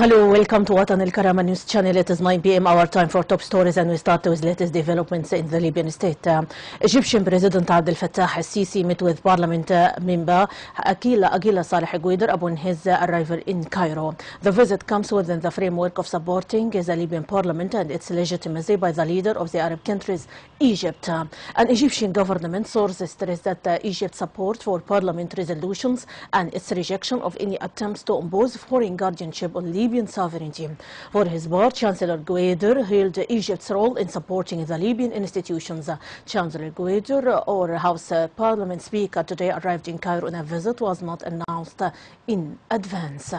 Hello, welcome to الكرامة news channel. It is 9 p.m. our time for top stories, and we start with latest developments in the Libyan state. Egyptian President Abdel Fattah al-Sisi met with Parliament member Agila Saleh Guider upon his arrival in Cairo. The visit comes within the framework of supporting the Libyan Parliament and its legitimacy by the leader of the Arab countries, Egypt. An Egyptian government source stressed that Egypt's support for Parliament resolutions and its rejection of any attempts to impose foreign guardianship on Libyan sovereignty. For his part, Chancellor Guider hailed Egypt's role in supporting the Libyan institutions. Chancellor Guider, or House Parliament Speaker, today arrived in Cairo on a visit was not announced in advance.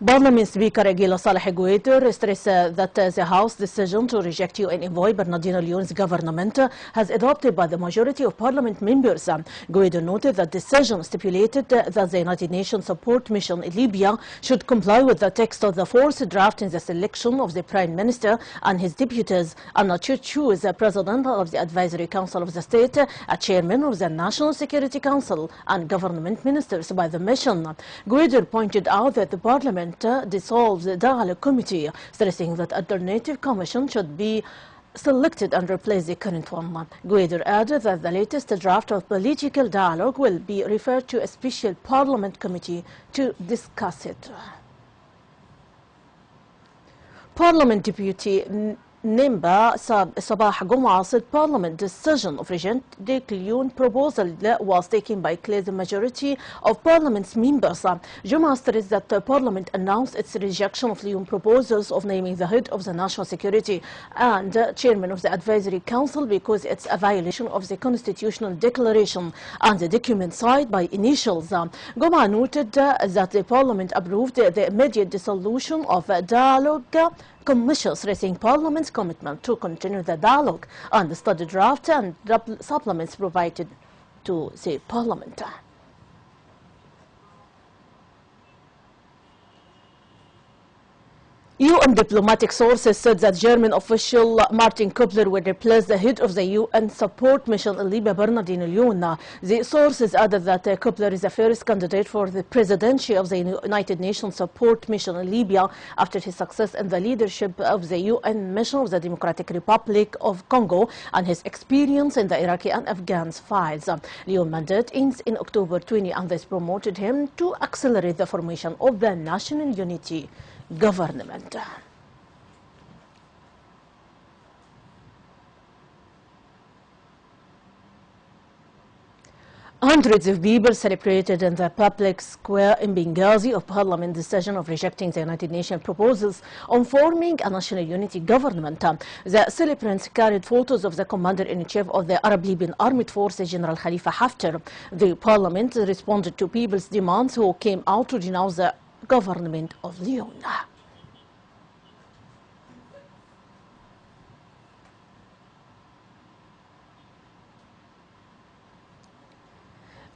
Parliament Speaker Agila Saleh Guider stressed that the House decision to reject UN envoy Bernardino Leon's government has adopted by the majority of Parliament members. Guider noted that decision stipulated that the United Nations support mission in Libya should comply with the text of the fourth draft in the selection of the Prime Minister and his deputies, and not to choose the President of the Advisory Council of the State, a Chairman of the National Security Council, and government ministers by the mission. Guider pointed out that the Parliament dissolves the dialogue committee, stressing that alternative commission should be selected and replace the current one. Guider added that the latest draft of political dialogue will be referred to a special Parliament committee to discuss it. Parliament Deputy Nimba Sabah Goma said Parliament decision of rejecting Leon proposal was taken by clear majority of Parliament's members. Juma stressed that Parliament announced its rejection of Leon proposals of naming the head of the National Security and Chairman of the Advisory Council because it's a violation of the Constitutional Declaration and the document signed by initials. Goma noted that the Parliament approved the immediate dissolution of dialogue Commission, stressing Parliament's commitment to continue the dialogue on the study draft and supplements provided to the Parliament. UN diplomatic sources said that German official Martin Kobler will replace the head of the UN support mission in Libya, Bernardino Leon. The sources added that Kobler is the first candidate for the presidency of the United Nations support mission in Libya after his success in the leadership of the UN mission of the Democratic Republic of Congo and his experience in the Iraqi and Afghan files. Leon's mandate ends in October 20, and this promoted him to accelerate the formation of the national unity government. Hundreds of people celebrated in the public square in Benghazi of Parliament decision of rejecting the United Nations proposals on forming a national unity government. The celebrants carried photos of the commander-in-chief of the Arab Libyan Armed Forces, General Khalifa Haftar. The Parliament responded to people's demands who came out to denounce the government of Leon.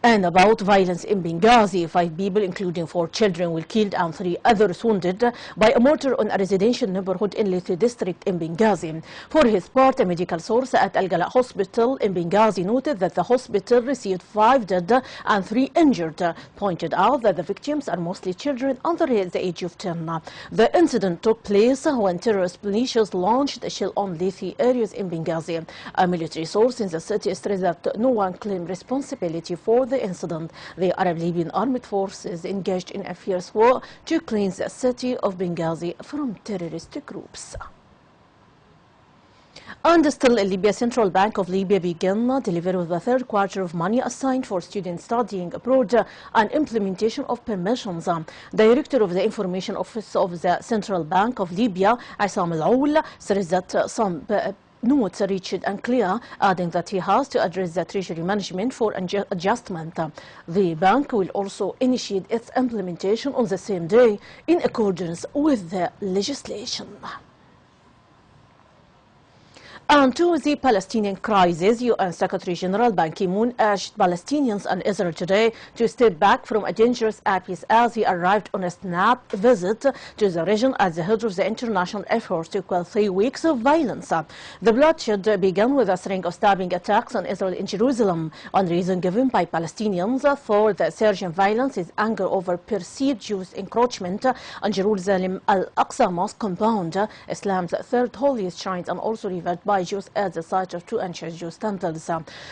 And about violence in Benghazi, 5 people, including 4 children, were killed and 3 others wounded by a mortar on a residential neighborhood in Liti district in Benghazi. For his part, a medical source at Al Gala Hospital in Benghazi noted that the hospital received 5 dead and 3 injured, pointed out that the victims are mostly children under the age of 10. The incident took place when terrorist militias launched a shell on Liti areas in Benghazi. A military source in the city stressed that no one claimed responsibility for the incident. The Arab Libyan Armed Forces engaged in a fierce war to cleanse the city of Benghazi from terrorist groups. And still, Libya Central Bank of Libya began delivery of the third quarter of money assigned for students studying abroad and implementation of permissions. Director of the Information Office of the Central Bank of Libya, Assam Al-Aoul, says that some notes reached unclear, adding that he has to address the Treasury Management for adjustment. The bank will also initiate its implementation on the same day in accordance with the legislation. And to the Palestinian crisis, UN Secretary General Ban Ki-moon urged Palestinians and Israel today to step back from a dangerous peace as he arrived on a snap visit to the region at the head of the international efforts to quell 3 weeks of violence. The bloodshed began with a string of stabbing attacks on Israel in Jerusalem. One reason given by Palestinians for the surge in violence is anger over perceived Jews' encroachment on Jerusalem Al-Aqsa Mosque compound, Islam's third holiest shrine, and also revered by Jews at the site of 2 ancient Jewish temples.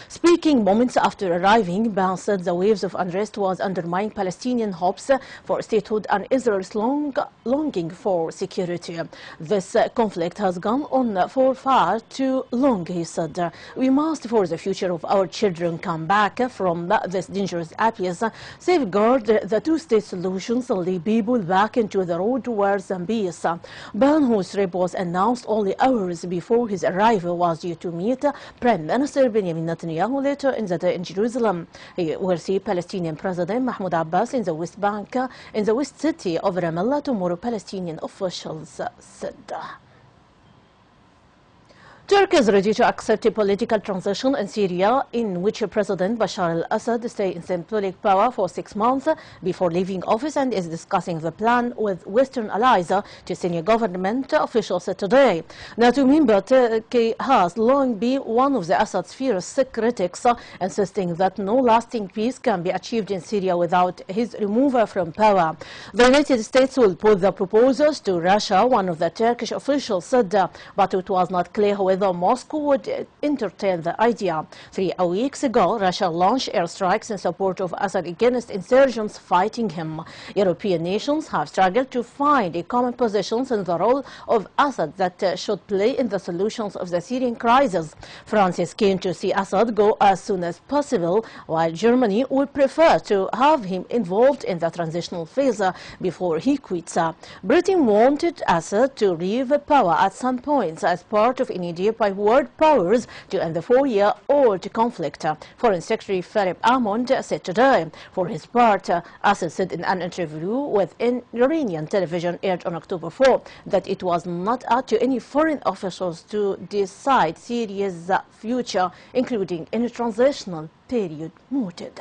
Speaking moments after arriving, Ban said the waves of unrest was undermining Palestinian hopes for statehood and Israel's longing for security. This conflict has gone on for far too long, he said. We must, for the future of our children, come back from this dangerous abyss, safeguard the two-state solutions, and lead people back into the road towards peace. Ban, whose trip was announced only hours before his arrival, was due to meet Prime Minister Benjamin Netanyahu later in the day in Jerusalem. He will see Palestinian President Mahmoud Abbas in the West Bank, in the West City of Ramallah tomorrow, Palestinian officials said. Turkey is ready to accept a political transition in Syria in which President Bashar al-Assad stays in symbolic power for 6 months before leaving office, and is discussing the plan with Western allies to senior government officials today. NATO member Turkey has long been one of the Assad's fierce critics, insisting that no lasting peace can be achieved in Syria without his removal from power. The United States will put the proposals to Russia, one of the Turkish officials said, but it was not clear whether Moscow would entertain the idea. 3 weeks ago, Russia launched airstrikes in support of Assad against insurgents fighting him. European nations have struggled to find a common position in the role of Assad that should play in the solutions of the Syrian crisis. France is keen to see Assad go as soon as possible, while Germany would prefer to have him involved in the transitional phase before he quits. Britain wanted Assad to leave power at some point as part of an idea by world powers to end the 4-year-old conflict. Foreign Secretary Philip Hammond said today. For his part, Assad said in an interview with Iranian television aired on October 4 that it was not up to any foreign officials to decide Syria's future, including any transitional period mooted.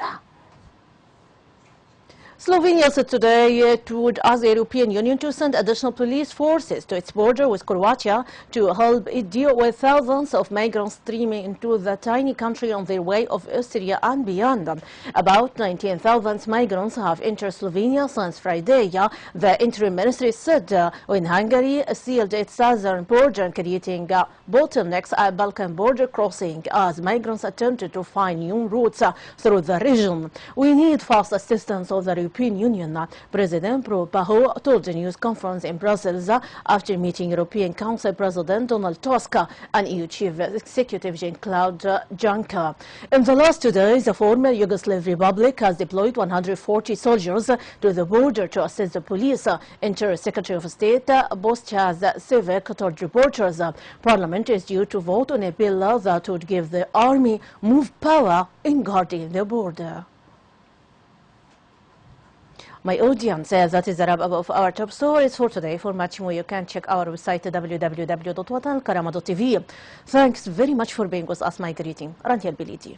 Slovenia said today it would ask the European Union to send additional police forces to its border with Croatia to help it deal with thousands of migrants streaming into the tiny country on their way of Austria and beyond. About 19,000 migrants have entered Slovenia since Friday, the interim ministry said, when Hungary sealed its southern border, creating bottlenecks at Balkan border crossing as migrants attempted to find new routes through the region. We need fast assistance of the European Union, President Paho told the news conference in Brussels after meeting European Council President Donald Tusk and EU Chief Executive Jean-Claude Juncker. In the last 2 days, the former Yugoslav Republic has deployed 140 soldiers to the border to assist the police. Inter-Secretary of State Bostas Civic told reporters Parliament is due to vote on a bill that would give the army more power in guarding the border. My audience, that is the wrap-up of our top stories for today. For much more, you can check our website www.watanalkarama.tv. Thanks very much for being with us. My greeting, Rانيا البليدي.